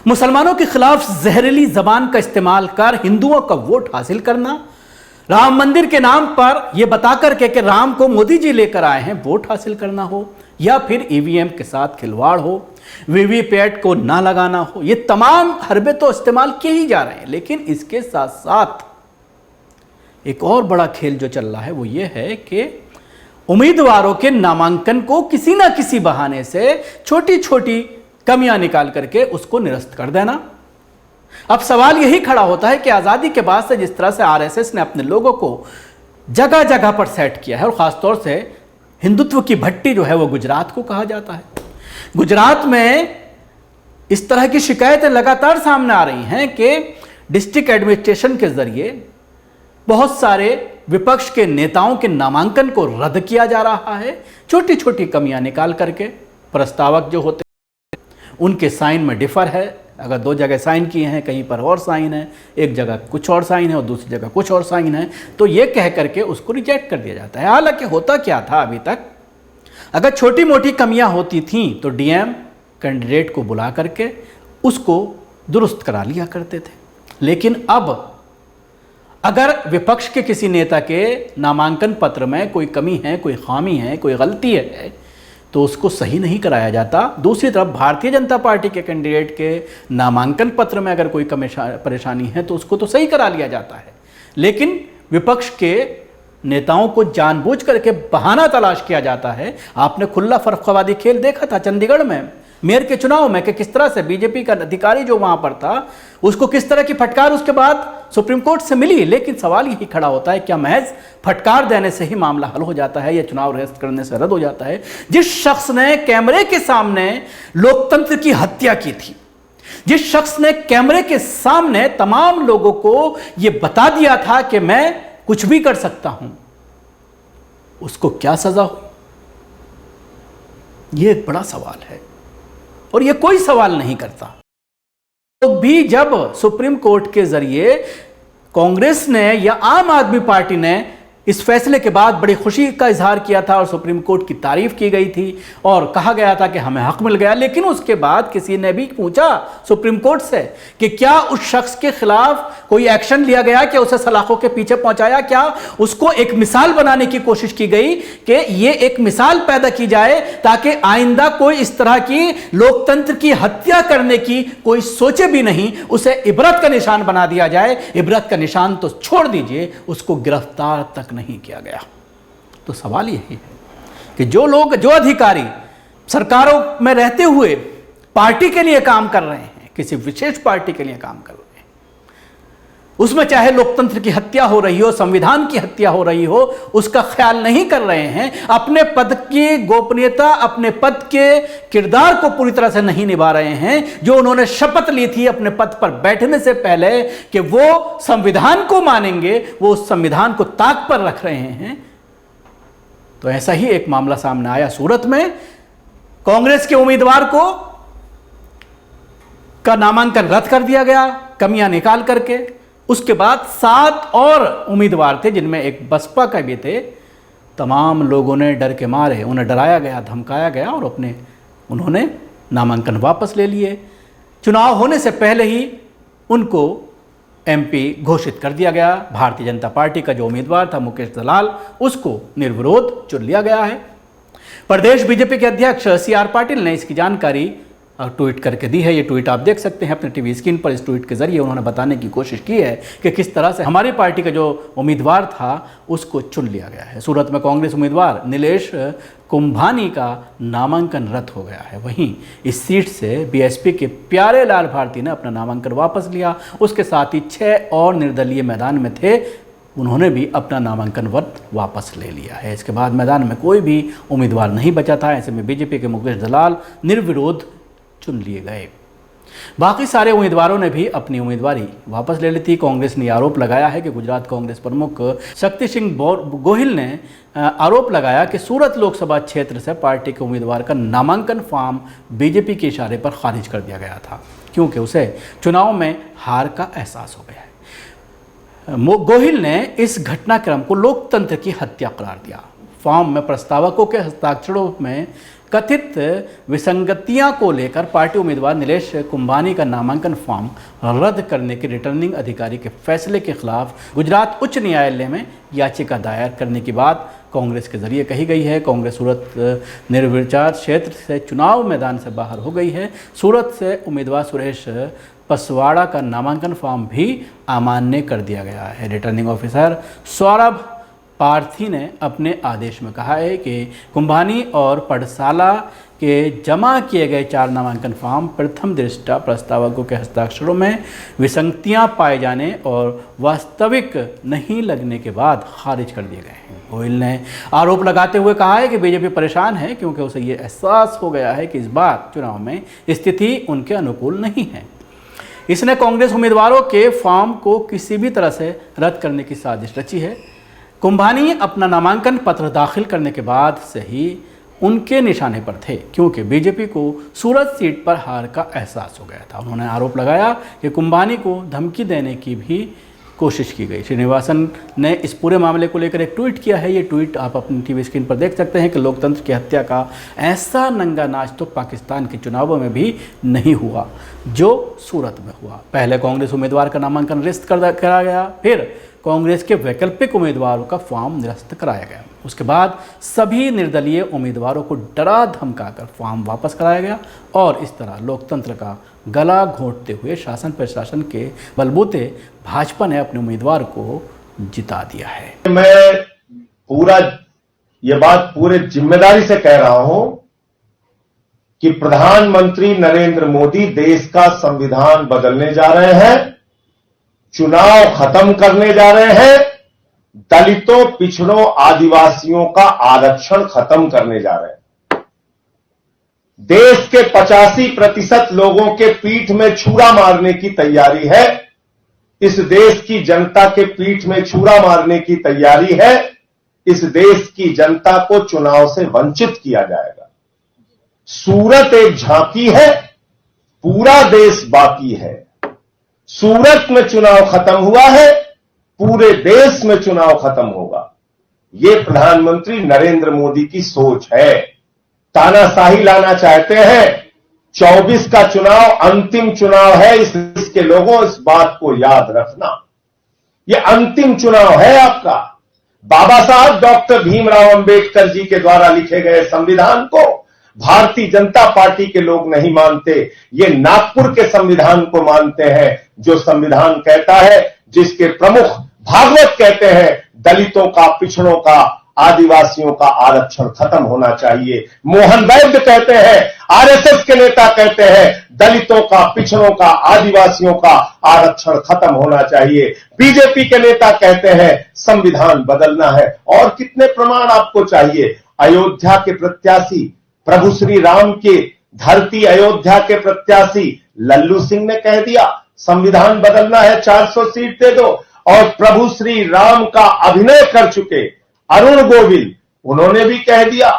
मुसलमानों के खिलाफ जहरीली जबान का इस्तेमाल कर हिंदुओं का वोट हासिल करना, राम मंदिर के नाम पर यह बताकर के कि राम को मोदी जी लेकर आए हैं वोट हासिल करना हो, या फिर ईवीएम के साथ खिलवाड़ हो, वीवीपैट को ना लगाना हो, ये तमाम हरबे तो इस्तेमाल किए ही जा रहे हैं। लेकिन इसके साथ साथ एक और बड़ा खेल जो चल रहा है वो ये है कि उम्मीदवारों के नामांकन को किसी ना किसी बहाने से छोटी छोटी कमियां निकाल करके उसको निरस्त कर देना। अब सवाल यही खड़ा होता है कि आज़ादी के बाद से जिस तरह से आरएसएस ने अपने लोगों को जगह जगह पर सेट किया है, और ख़ासतौर से हिंदुत्व की भट्टी जो है वो गुजरात को कहा जाता है। गुजरात में इस तरह की शिकायतें लगातार सामने आ रही हैं कि डिस्ट्रिक्ट एडमिनिस्ट्रेशन के जरिए बहुत सारे विपक्ष के नेताओं के नामांकन को रद्द किया जा रहा है, छोटी छोटी कमियां निकाल करके। प्रस्तावक जो होते हैं उनके साइन में डिफर है, अगर दो जगह साइन किए हैं, कहीं पर और साइन है, एक जगह कुछ और साइन है और दूसरी जगह कुछ और साइन है, तो ये कह करके उसको रिजेक्ट कर दिया जाता है। हालांकि होता क्या था अभी तक, अगर छोटी मोटी कमियां होती थीं तो डीएम कैंडिडेट को बुला करके उसको दुरुस्त करा लिया करते थे। लेकिन अब अगर विपक्ष के किसी नेता के नामांकन पत्र में कोई कमी है, कोई खामी है, कोई गलती है, तो उसको सही नहीं कराया जाता। दूसरी तरफ भारतीय जनता पार्टी के कैंडिडेट के नामांकन पत्र में अगर कोई परेशानी है तो उसको तो सही करा लिया जाता है। लेकिन विपक्ष के नेताओं को जानबूझ करके बहाना तलाश किया जाता है। आपने खुला फर्कवादी खेल देखा था चंडीगढ़ में मेयर के चुनाव में कि किस तरह से बीजेपी का अधिकारी जो वहां पर था उसको किस तरह की फटकार उसके बाद सुप्रीम कोर्ट से मिली। लेकिन सवाल यही खड़ा होता है, क्या महज फटकार देने से ही मामला हल हो जाता है या चुनाव रद्द करने से रद्द हो जाता है? जिस शख्स ने कैमरे के सामने लोकतंत्र की हत्या की थी, जिस शख्स ने कैमरे के सामने तमाम लोगों को यह बता दिया था कि मैं कुछ भी कर सकता हूं, उसको क्या सजा हुई? यह एक बड़ा सवाल है और यह कोई सवाल नहीं करता। तो भी जब सुप्रीम कोर्ट के जरिए कांग्रेस ने या आम आदमी पार्टी ने इस फैसले के बाद बड़ी खुशी का इजहार किया था और सुप्रीम कोर्ट की तारीफ की गई थी और कहा गया था कि हमें हक मिल गया, लेकिन उसके बाद किसी ने भी पूछा सुप्रीम कोर्ट से कि क्या उस शख्स के खिलाफ कोई एक्शन लिया गया, क्या उसे सलाखों के पीछे पहुंचाया, क्या उसको एक मिसाल बनाने की कोशिश की गई कि ये एक मिसाल पैदा की जाए ताकि आइंदा कोई इस तरह की लोकतंत्र की हत्या करने की कोई सोचे भी नहीं, उसे इबरत का निशान बना दिया जाए। इबरत का निशान तो छोड़ दीजिए, उसको गिरफ्तार तक नहीं किया गया। तो सवाल यही है कि जो लोग, जो अधिकारी सरकारों में रहते हुए पार्टी के लिए काम कर रहे हैं, किसी विशेष पार्टी के लिए काम कर रहे हैं, उसमें चाहे लोकतंत्र की हत्या हो रही हो, संविधान की हत्या हो रही हो, उसका ख्याल नहीं कर रहे हैं, अपने पद की गोपनीयता, अपने पद के किरदार को पूरी तरह से नहीं निभा रहे हैं, जो उन्होंने शपथ ली थी अपने पद पर बैठने से पहले कि वो संविधान को मानेंगे, वो उस संविधान को ताक पर रख रहे हैं। तो ऐसा ही एक मामला सामने आया सूरत में। कांग्रेस के उम्मीदवार को का नामांकन रद्द कर दिया गया कमियां निकाल करके। उसके बाद 7 और उम्मीदवार थे जिनमें एक बसपा का भी थे। तमाम लोगों ने डर के मारे, उन्हें डराया गया, धमकाया गया और उन्होंने नामांकन वापस ले लिए। चुनाव होने से पहले ही उनको एमपी घोषित कर दिया गया। भारतीय जनता पार्टी का जो उम्मीदवार था मुकेश दलाल, उसको निर्विरोध चुन लिया गया है। प्रदेश बीजेपी के अध्यक्ष CR पाटिल ने इसकी जानकारी ट्वीट करके दी है। ये ट्वीट आप देख सकते हैं अपने टीवी स्क्रीन पर। इस ट्वीट के जरिए उन्होंने बताने की कोशिश की है कि किस तरह से हमारी पार्टी का जो उम्मीदवार था उसको चुन लिया गया है। सूरत में कांग्रेस उम्मीदवार नीलेश कुंभानी का नामांकन रद्द हो गया है। वहीं इस सीट से बीएसपी के प्यारे लाल भारती ने अपना नामांकन वापस लिया। उसके साथ ही 6 और निर्दलीय मैदान में थे, उन्होंने भी अपना नामांकन वापस ले लिया है। इसके बाद मैदान में कोई भी उम्मीदवार नहीं बचा था। ऐसे में बीजेपी के मुकेश दलाल निर्विरोध चुन लिए गए। बाकी सारे उम्मीदवारों ने भी अपनी उम्मीदवारी वापस ले ली थी। कांग्रेस ने आरोप लगाया है कि गुजरात कांग्रेस प्रमुख शक्ति सिंह गोहिल ने आरोप लगाया कि सूरत लोकसभा क्षेत्र से पार्टी के उम्मीदवार का नामांकन फॉर्म बीजेपी के इशारे पर खारिज कर दिया गया था, क्योंकि उसे चुनाव में हार का एहसास हो गया है। गोहिल ने इस घटनाक्रम को लोकतंत्र की हत्या करार दिया। फॉर्म में प्रस्तावकों के हस्ताक्षरों में कथित विसंगतियां को लेकर पार्टी उम्मीदवार नीलेश कुंभानी का नामांकन फॉर्म रद्द करने के रिटर्निंग अधिकारी के फैसले के खिलाफ गुजरात उच्च न्यायालय में याचिका दायर करने की बात कांग्रेस के जरिए कही गई है। कांग्रेस सूरत निर्विचार क्षेत्र से चुनाव मैदान से बाहर हो गई है। सूरत से उम्मीदवार सुरेश पसवाड़ा का नामांकन फॉर्म भी अमान्य कर दिया गया है। रिटर्निंग ऑफिसर सौरभ पार्थी ने अपने आदेश में कहा है कि कुंभानी और पड़साला के जमा किए गए 4 नामांकन फॉर्म प्रथम दृष्टया प्रस्तावकों के हस्ताक्षरों में विसंगतियां पाए जाने और वास्तविक नहीं लगने के बाद खारिज कर दिए गए हैं। गोयल ने आरोप लगाते हुए कहा है कि बीजेपी परेशान है क्योंकि उसे ये एहसास हो गया है कि इस बार चुनाव में स्थिति उनके अनुकूल नहीं है। इसने कांग्रेस उम्मीदवारों के फॉर्म को किसी भी तरह से रद्द करने की साजिश रची है। कुंभानी अपना नामांकन पत्र दाखिल करने के बाद से ही उनके निशाने पर थे क्योंकि बीजेपी को सूरत सीट पर हार का एहसास हो गया था। उन्होंने आरोप लगाया कि कुंभानी को धमकी देने की भी कोशिश की गई। श्रीनिवासन ने इस पूरे मामले को लेकर एक ट्वीट किया है। ये ट्वीट आप अपनी टीवी स्क्रीन पर देख सकते हैं कि लोकतंत्र की हत्या का ऐसा नंगा नाच तो पाकिस्तान के चुनावों में भी नहीं हुआ जो सूरत में हुआ। पहले कांग्रेस उम्मीदवार का नामांकन निरस्त करा गया, फिर कांग्रेस के वैकल्पिक उम्मीदवारों का फॉर्म निरस्त कराया गया। उसके बाद सभी निर्दलीय उम्मीदवारों को डरा धमकाकर फॉर्म वापस कराया गया और इस तरह लोकतंत्र का गला घोंटते हुए शासन प्रशासन के बलबूते भाजपा ने अपने उम्मीदवार को जिता दिया है। मैं ये बात पूरे जिम्मेदारी से कह रहा हूं कि प्रधानमंत्री नरेंद्र मोदी देश का संविधान बदलने जा रहे हैं, चुनाव खत्म करने जा रहे हैं, दलितों, पिछड़ों, आदिवासियों का आरक्षण खत्म करने जा रहे हैं। देश के 85% लोगों के पीठ में छुरा मारने की तैयारी है। इस देश की जनता के पीठ में छुरा मारने की तैयारी है। इस देश की जनता को चुनाव से वंचित किया जाएगा। सूरत एक झांकी है, पूरा देश बाकी है। सूरत में चुनाव खत्म हुआ है, पूरे देश में चुनाव खत्म होगा। यह प्रधानमंत्री नरेंद्र मोदी की सोच है। तानाशाही लाना चाहते हैं। 24 का चुनाव अंतिम चुनाव है। इस देश के लोगों, इस बात को याद रखना, यह अंतिम चुनाव है आपका। बाबा साहब डॉक्टर भीमराव अंबेडकर जी के द्वारा लिखे गए संविधान को भारतीय जनता पार्टी के लोग नहीं मानते, ये नागपुर के संविधान को मानते हैं, जो संविधान कहता है, जिसके प्रमुख भागवत कहते हैं, दलितों का, पिछड़ों का, आदिवासियों का आरक्षण खत्म होना चाहिए। मोहन वैद्य कहते हैं, आरएसएस के नेता कहते हैं, दलितों का, पिछड़ों का, आदिवासियों का आरक्षण खत्म होना चाहिए। बीजेपी के नेता कहते हैं संविधान बदलना है। और कितने प्रमाण आपको चाहिए? अयोध्या के प्रत्याशी, प्रभु श्री राम के धरती अयोध्या के प्रत्याशी लल्लू सिंह ने कह दिया संविधान बदलना है, 400 सीट दे दो। और प्रभु श्री राम का अभिनय कर चुके अरुण गोविल, उन्होंने भी कह दिया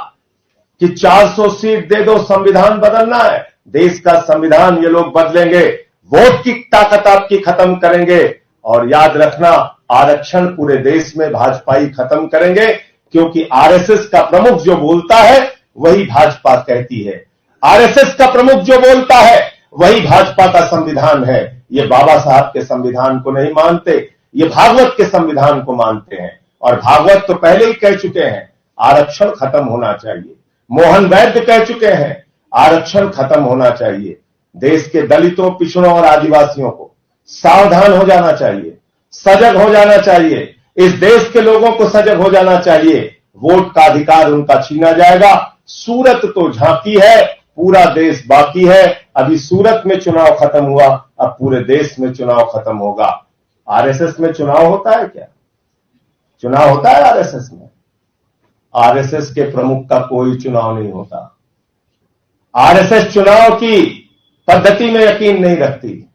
कि 400 सीट दे दो, संविधान बदलना है। देश का संविधान ये लोग बदलेंगे, वोट की ताकत आपकी खत्म करेंगे। और याद रखना, आरक्षण पूरे देश में भाजपा ही खत्म करेंगे, क्योंकि आरएसएस का प्रमुख जो बोलता है वही भाजपा कहती है। आरएसएस का प्रमुख जो बोलता है वही भाजपा का संविधान है। ये बाबा साहब के संविधान को नहीं मानते, ये भागवत के संविधान को मानते हैं। और भागवत तो पहले ही कह चुके हैं आरक्षण खत्म होना चाहिए। मोहन वैद्य कह चुके हैं आरक्षण खत्म होना चाहिए। देश के दलितों, पिछड़ों और आदिवासियों को सावधान हो जाना चाहिए, सजग हो जाना चाहिए। इस देश के लोगों को सजग हो जाना चाहिए। वोट का अधिकार उनका छीना जाएगा। सूरत तो झांकी है, पूरा देश बाकी है। अभी सूरत में चुनाव खत्म हुआ, अब पूरे देश में चुनाव खत्म होगा। आरएसएस में चुनाव होता है क्या? चुनाव होता है आरएसएस में? आरएसएस के प्रमुख का कोई चुनाव नहीं होता। आरएसएस चुनाव की पद्धति में यकीन नहीं रखती।